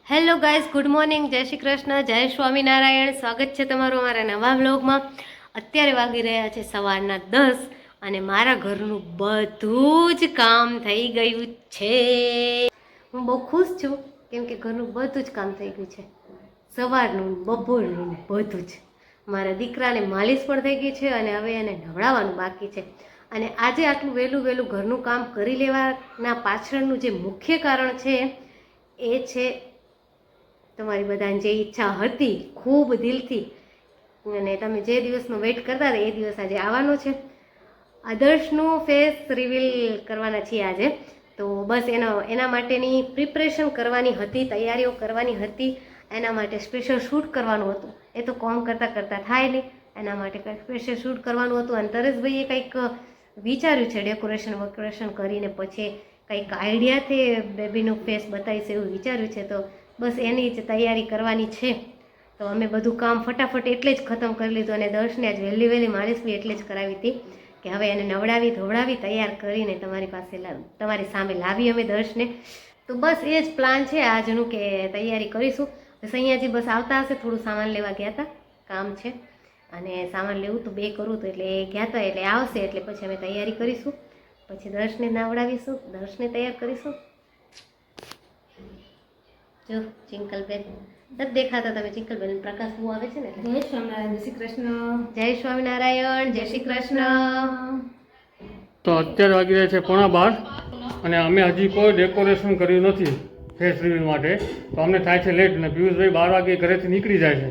Hello guys, good morning, જય શ્રી કૃષ્ણ, જય સ્વામિનારાયણ. સ્વાગત છે તમારું અમારા નવા વ્લોગમાં. અત્યારે વાગી રહ્યા છે સવારના 10 અને મારા ઘરનું બધું જ કામ થઈ ગયું છે. હું બહુ ખુશ છું કેમ કે ઘરનું બધું જ કામ થઈ ગયું છે. સવારનું, બપોરનું, બધું જ. મારા દીકરાને માલિશ પણ થઈ ગઈ છે અને હવે એને નવડાવવાનું બાકી છે. અને આજે આટલું વહેલું ઘરનું કામ કરી લેવાના પાછળનું જે મુખ્ય કારણ છે એ છે તમારી બધાની જે ઈચ્છા હતી ખૂબ દિલથી, અને તમે જે દિવસનો વેઇટ કરતા હતા એ દિવસ આજે આવવાનો છે. આદર્શનું ફેસ રિવીલ કરવાના છીએ આજે. તો બસ એના માટેની પ્રિપરેશન કરવાની હતી, તૈયારીઓ કરવાની હતી. એના માટે સ્પેશિયલ શૂટ કરવાનું હતું. એ તો કોમ કરતાં થાય નહીં, એના માટે કંઈક સ્પેશિયલ શૂટ કરવાનું હતું. અને તરેશભાઈએ કંઈક વિચાર્યું છે ડેકોરેશન કરીને પછી કંઈક આઈડિયાથી બેબીનું ફેસ બતાવીશ એવું વિચાર્યું છે. તો બસ એની જ તૈયારી કરવાની છે. તો અમે બધું કામ ફટાફટ એટલે જ ખતમ કરી લીધું. અને દર્શને આજ વહેલી માલિશ બી એટલે જ કરાવી હતી કે હવે એને નવડાવી ધોવડાવી તૈયાર કરીને તમારી સામે લાવી અમે દર્શને. તો બસ એ જ પ્લાન છે આજનું કે તૈયારી કરીશું. બસ અહીંયાથી બસ આવતા હશે, થોડું સામાન લેવા ગયા હતા, કામ છે અને સામાન લેવું તો 2 કરું તો એટલે એ ગયા હતા એટલે આવશે એટલે પછી અમે તૈયારી કરીશું. પછી દર્શને નવડાવીશું, દર્શને તૈયાર કરીશું. જો ચિંકલબેન નથી દેખાતા તમે. ચિંકલબેન પ્રકાશ બહુ આવે છે ને એટલે જય સ્વામિનારાયણ, જય શ્રી કૃષ્ણ. જય સ્વામિનારાયણ, જય શ્રી કૃષ્ણ. તો અત્યારે વાગી રહ્યા છે 11:15 અને અમે હજી કોઈ ડેકોરેશન કર્યું નથી ફેસ રિવીલ માટે. તો અમને થાય છે લેટ અને પિયુષભાઈ 12 વાગે ઘરેથી નીકળી જાય છે.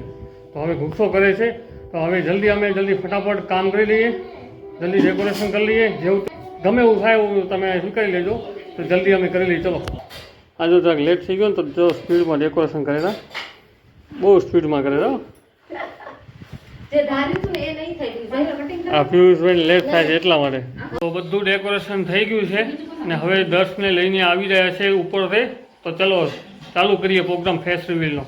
તો હવે ગુસ્સો કરે છે. તો હવે જલ્દી ફટાફટ કામ કરી લઈએ, જલ્દી ડેકોરેશન કરી લઈએ. જેવું ગમે એવું થાય એવું તમે સ્વીકારી લેજો. તો જલ્દી અમે કરી લઈએ. ચલો, આજે જરાક લેટ થઈ ગયો ને તો જો સ્પીડમાં ડેકોરેશન કરેલા, બહુ સ્પીડમાં કરેલા. જે ધાર્યું હતું ને એ નહીં થઈ ગયું. આ પિયુષભાઈ લેટ થાય છે એટલા માટે. તો બધું ડેકોરેશન થઈ ગયું છે અને હવે દર્શને લઈને આવી રહ્યા છે ઉપરથી. તો ચલો ચાલુ કરીએ પ્રોગ્રામ ફેસ રિવીલનો.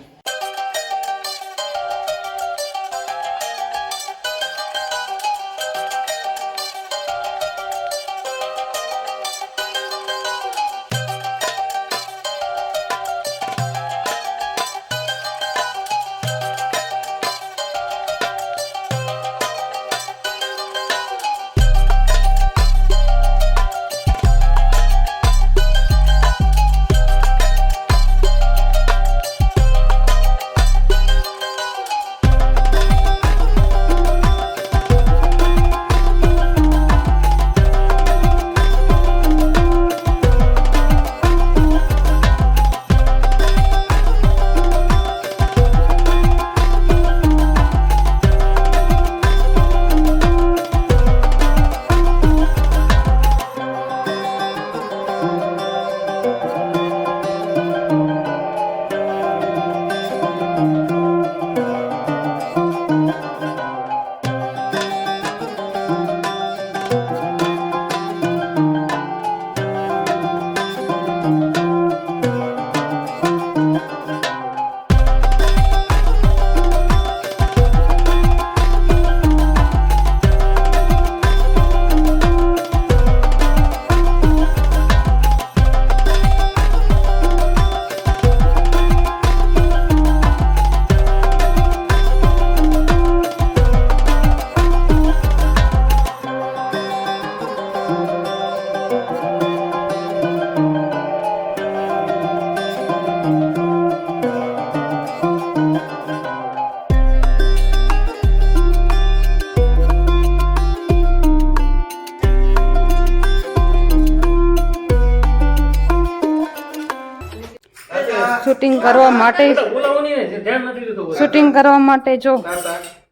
શૂટિંગ કરવા માટે જો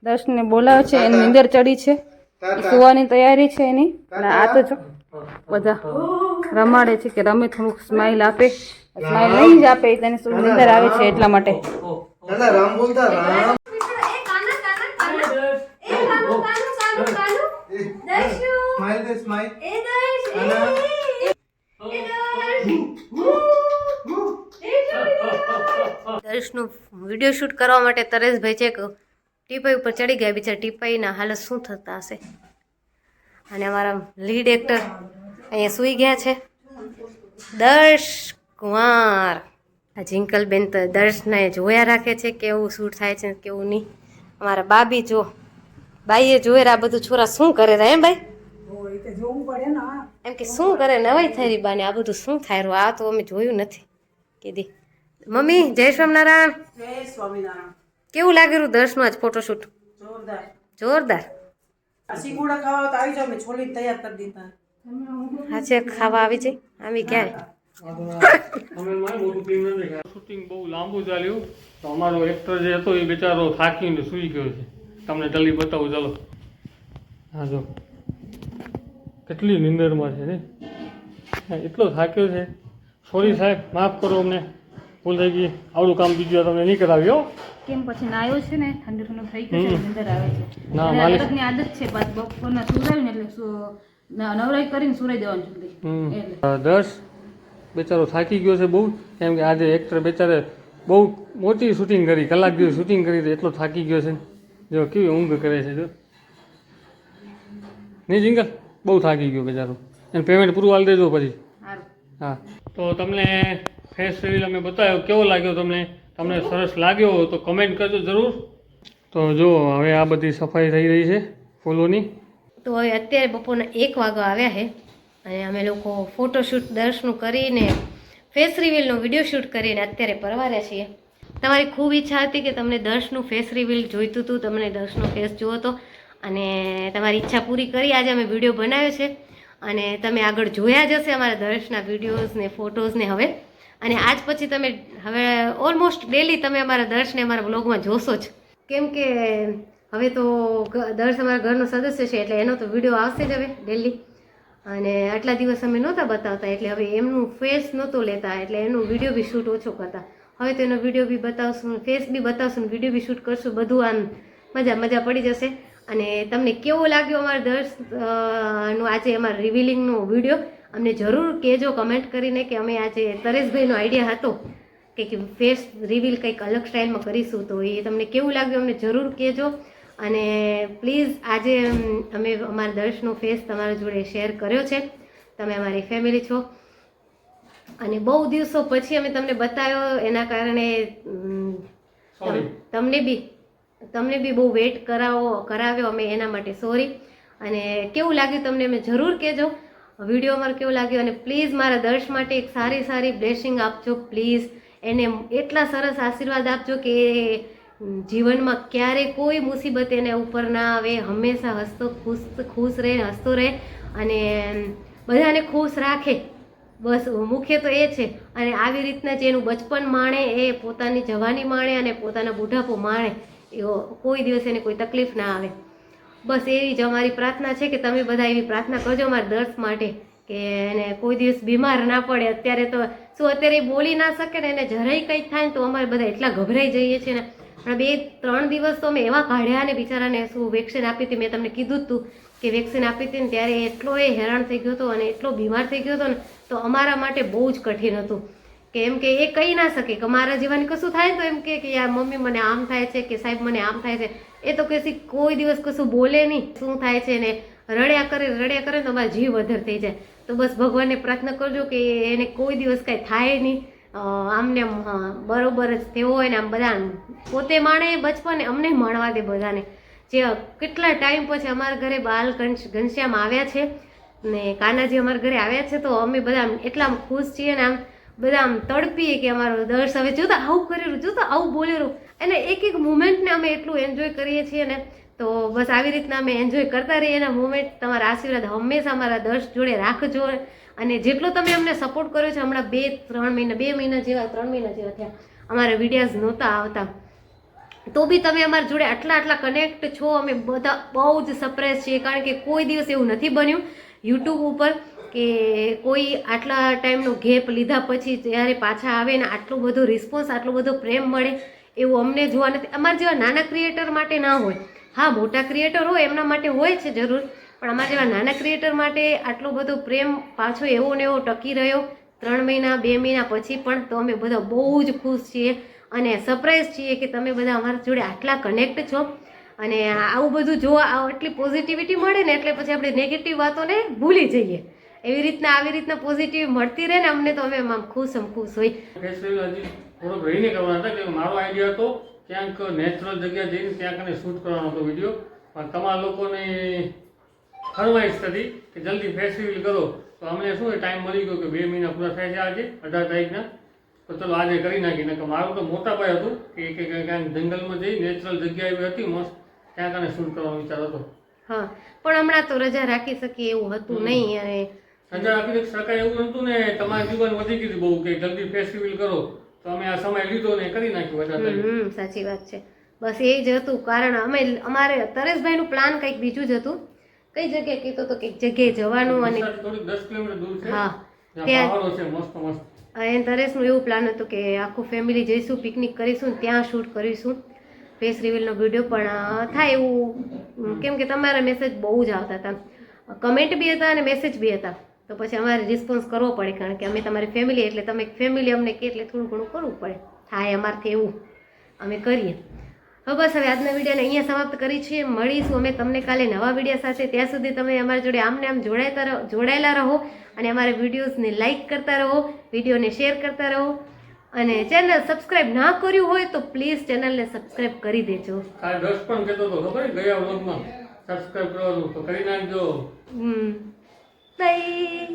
દર્શને બોલાવે છે, એની નીંદર ચડી છે, સુવાની તૈયારી છે એની. અને આ તો જો બધા રમાડે છે કે રમે, થોડુંક સ્માઈલ આપે. સ્માઈલ નહીં જ આપે, તેને શું નીંદર આવે છે એટલા માટે. દર્શનું વિડીયો શૂટ કરવા માટે તરેશભાઈ છે કે ટીપાઈ ઉપર ચડી ગયા. બિચારા ટીપાઈના હાલત શું થતા હશે. અને અમારા લીડ એક્ટર અહીંયા સૂઈ ગયા છે, દર્શ કુમાર. આ જિંકલબેન તો દર્શને જોયા રાખે છે કેવું શૂટ થાય છે કેવું નહીં. અમારા બાબી જો બાઈએ જોયે આ બધું છોરા શું કરે રે એમ ભાઈ એમ કે શું કરે નવાઈ થઈ રહી બાને આ બધું શું થાય રહ્યું આ તો અમે જોયું નથી કીધી. મમ્મી જય સ્વામિનારાયણ. જય સ્વામિનારાયણ. કેવું લાગેલું દર્શનું આજ ફોટોશૂટ? જોરદાર. જોરદાર. સિંગુડા ખાવા તો આવી જાવ, મેં છોલીને તૈયાર કરી દીધા. હા છે ખાવા આવી છે આવી ક્યારે? શૂટિંગ બહુ લાંબુ ચાલ્યું તો અમારો એક્ટર જે હતો એ બિચારો થાકીને સૂઈ ગયો છે. તમને જલ્દી બતાવું ચાલો. હા જો કેટલી નિંદરમાં છે ને, એટલો થાક્યો છે. સોરી સાહેબ, માફ કરો, અમને ભૂલ થઈ ગઈ. આવડું કામ બીજું તમને નહીં કરાવ્યો. કેમ પછી નાયો છે ને ઠંડુ ઠંડુ થઈ ગયું છે નીંદર આવે છે. ના, અને માલિશ- અલગની આદત છે બાદ બપોરના સુરાયું ને એટલે નવરાઈ કરીને સુરાઈ દેવાનું જલ્દી એટલે દર્શ બેચારો થાકી ગયો છે બહુ, કેમ કે આજે એક્ટર બેચારે બહુ મોટી શૂટિંગ કરી, કલાક જેવી શૂટિંગ કરી તો એટલો થાકી ગયો છે. જો કેવી ઊંઘ કરે છે જો નહીં જિંગલ, બહુ થાકી ગયો બેચારો. એને પેમેન્ટ પૂરું આલી દેજો પછી. સારું. હા, તો તમને ફેસ રિવીલ અમે બતાવ્યો, કેવો લાગ્યો તમને? તમને સરસ લાગ્યો હોય તો કમેન્ટ કરજો જરૂર. તો જો હવે આ બધી સફાઈ થઈ રહી છે ફૂલોની. તો હવે અત્યારે બપોરના 1 વાગવા આવ્યા છે અને અમે લોકો ફોટોશૂટ દર્શનું કરીને ફેસ રિવીલનો વિડીયો શૂટ કરીને અત્યારે પરવાર્યા છીએ. તમારી ખૂબ ઈચ્છા હતી કે તમને દર્શનું ફેસ રિવીલ જોઈતું હતું, તમને દર્શનો ફેસ જોવો હતો અને તમારી ઈચ્છા પૂરી કરી આજે અમે વિડીયો બનાવ્યો છે અને તમે આગળ જોયા જ હશે અમારા દર્શના વિડીયોઝ ને ફોટોઝ ને હવે. અને આજ પછી તમે હવે ઓલમોસ્ટ ડેલી તમે અમારા દર્શને અમારા બ્લોગમાં જોશો જ, કેમ કે હવે તો દર્શ અમારા ઘરનો સદસ્ય છે એટલે એનો તો વિડીયો આવશે જ હવે ડેલી. અને આટલા દિવસ અમે નહોતા બતાવતા એટલે હવે એમનું ફેસ નહોતું લેતા એટલે એનું વિડીયો બી શૂટ ઓછો કરતા. હવે તો એનો વિડીયો બી બતાવશું, ફેસ બી બતાવશું, વિડીયો બી શૂટ કરશું, બધું આમ મજા પડી જશે. અને તમને કેવો લાગ્યો અમારા દર્શ નું આજે અમારા રિવીલિંગનો વિડીયો અમને જરૂર કહેજો કમેન્ટ કરીને કે અમે આજે તરેશભાઈનો આઈડિયા હતો કે ફેસ રિવીલ કંઈક અલગ સ્ટાઇલમાં કરીશું તો એ તમને કેવું લાગ્યું અમને જરૂર કહેજો. અને પ્લીઝ આજે અમે અમારા દર્શનો ફેસ તમારા જોડે શેર કર્યો છે, તમે અમારી ફેમિલી છો અને બહુ દિવસો પછી અમે તમને બતાવ્યો એના કારણે તમને બી બહુ વેઇટ કરાવ્યો અમે એના માટે સોરી. અને કેવું લાગ્યું તમને અમે જરૂર કહેજો વિડીયો અમારો કેવો લાગ્યો. અને પ્લીઝ મારા દર્શ માટે એક સારી બ્લેસિંગ આપજો પ્લીઝ, એને એટલા સરસ આશીર્વાદ આપજો કે જીવનમાં ક્યારે કોઈ મુસીબત એને ઉપર ના આવે, હંમેશા હસતો ખુશ રહે, હસતો રહે અને બધાને ખુશ રાખે. બસ મુખ્ય તો એ છે. અને આવી રીતના જે એનું બચપન માણે, એ પોતાની જવાની માણે અને પોતાના બુઢાપો માણે, એવો કોઈ દિવસ એને કોઈ તકલીફ ના આવે. બસ એવી જ અમારી પ્રાર્થના છે કે તમે બધા એવી પ્રાર્થના કરજો અમારા દર્શ માટે કે એને કોઈ દિવસ બીમાર ના પડે. અત્યારે તો શું અત્યારે બોલી ના શકે ને એને જરાય કંઈ થાય ને તો અમારે બધા એટલા ગભરાઈ જઈએ છીએ ને. પણ 2-3 દિવસ તો અમે એવા કાઢ્યા ને બિચારાને. શું વેક્સિન આપી હતી, મેં તમને કીધું જ હતું કે વેક્સિન આપી હતી ને ત્યારે એટલો એ હેરાન થઈ ગયો હતો અને એટલો બીમાર થઈ ગયો હતો ને તો અમારા માટે બહુ જ કઠિન હતું. કેમ કે એ કહી ના શકે કે મારા જીવન કશું થાય તો એમ કે યાર મમ્મી મને આમ થાય છે કે સાહેબ મને આમ થાય છે. એ તો કશી કોઈ દિવસ કશું બોલે નહીં શું થાય છે ને રડ્યા કરે તો અમારા જીવ વધર થઈ જાય. તો બસ ભગવાનને પ્રાર્થના કરજો કે એને કોઈ દિવસ કાંઈ થાય નહીં, આમને બરોબર જ તેવો હોય ને આમ બધા પોતે માણે બચપન અમને માણવા દે બધાને. જે કેટલા ટાઈમ પછી અમારા ઘરે બાલ ઘનશ્યામ આવ્યા છે ને કાનાજી અમારા ઘરે આવ્યા છે તો અમે બધા એટલા ખુશ છીએ ને આમ બધા આમ તડપીએ કે અમારો દર્શ હવે જોતા આવું કરેલું, જોતા આવું બોલેલું, અને એક મુમેન્ટને અમે એટલું એન્જોય કરીએ છીએ ને. તો બસ આવી રીતના અમે એન્જોય કરતા રહીએ એના મુમેન્ટ. તમારા આશીર્વાદ હંમેશા અમારા દર્શ જોડે રાખજો અને જેટલો તમે અમને સપોર્ટ કર્યો છે હમણાં 2 મહિના જેવા થયા અમારા વિડીયોઝ નહોતા આવતા તો બી તમે અમારા જોડે આટલા કનેક્ટ છો. અમે બધા બહુ જ સરપ્રાઈઝ છીએ કારણ કે કોઈ દિવસ એવું નથી બન્યું યુટ્યુબ ઉપર કે કોઈ આટલા ટાઈમનો ગેપ લીધા પછી જ્યારે પાછા આવે ને આટલો બધો રિસ્પોન્સ, આટલો બધો પ્રેમ મળે એવું અમને જોવા નથી. અમારા જેવા નાના ક્રિએટર માટે ના હોય, હા મોટા ક્રિએટર હોય એમના માટે હોય છે જરૂર, પણ અમારા જેવા નાના ક્રિએટર માટે આટલો બધો પ્રેમ પાછો એવો ને એવો ટકી રહ્યો 3 મહિના 2 મહિના પછી પણ. તો અમે બધા બહુ જ ખુશ છીએ અને સરપ્રાઈઝ છીએ કે તમે બધા અમારા જોડે આટલા કનેક્ટ છો. અને આવું બધું જોવા આટલી પોઝિટિવિટી મળે ને એટલે પછી આપણે નેગેટિવ વાતોને ભૂલી જઈએ. આવી રીતના પોઝિટિવ મળતી રહે ને અમને તો અમે આમ ખુશ હોય. ફેસ રિવીલ હજી થોડોક રહીને કરવાના હતા કે મારો આઈડિયા હતો ક્યાંક નેચરલ જગ્યા જઈને ત્યાં કને શૂટ કરવાનો હતો વિડીયો, પણ તમારા લોકોની ફરમાઈશ હતી કે જલ્દી ફેસ રિવીલ કરો, તો અમને શું ટાઈમ મળી ગયો કે 2 મહિના પૂરા થાય છે આજે 18 તારીખના, તો ચલો આજે કરી નાખીને. કે મારું તો મોટા પાયે હતું કે ક્યાંક જંગલમાં જઈ નેચરલ જગ્યા એવી હતી મસ્ત, ત્યાં કને શૂટ કરવાનો વિચાર હતો. હા, પણ હમણાં તો રજા રાખી શકીએ એવું હતું નહીં. અને રજા આપી શકાય એવું નતું ને, તમારી જીવન વધી ગયું બહુ કે જલ્દી ફેસ રિવીલ કરો, તો અમે આ સમય લીધો ને કરી નાખ્યું 18 તારીખ. સાચી વાત છે. બસ એ જ હતું કારણ. અમારે તરેશભાઈનું પ્લાન કંઈક બીજું જ હતું. કઈ જગ્યાએ કીધું તો કંઈક જગ્યાએ જવાનું અને થોડીક 10 કિલોમીટર દૂર છે, હા ત્યાં પહાડો છે મસ્ત મસ્ત. એને તરેશનું એવું પ્લાન હતું કે આખું ફેમિલી જઈશું, પિકનિક કરીશું, ત્યાં શૂટ કરીશું ફેસ રિવીલનો વિડીયો. પણ થાય એવું કેમ કે તમારા મેસેજ બહુ જ આવતા હતા, કમેન્ટ બી હતા અને મેસેજ બી હતા, તો પછી અમારે રિસ્પોન્સ કરવો પડે કારણ કે અમે તમારી ફેમિલી એટલે તમે ફેમિલી અમને કે એટલે થોડું ઘણું કરવું પડે. થાય અમારથી એવું અમે કરીએ. હવે બસ હવે આજના વિડીયોને અહીંયા સમાપ્ત કરી છીએ. મળીશું અમે તમને કાલે નવા વિડીયો સાથે. ત્યાં સુધી તમે અમારી જોડે આમને આમ જોડાયેલા રહો અને અમારા વિડીયોઝને લાઇક કરતા રહો, વિડીયોને શેર કરતા રહો, અને ચેનલ સબસ્ક્રાઇબ ના કર્યું હોય તો પ્લીઝ ચેનલને સબસ્ક્રાઇબ કરી દેજો. કાલે 10 પણ કહેતો હતો ખબર ગયા વ્લોગમાં સબસ્ક્રાઇબ કરવાનું, તો કરી નાખજો. બાય.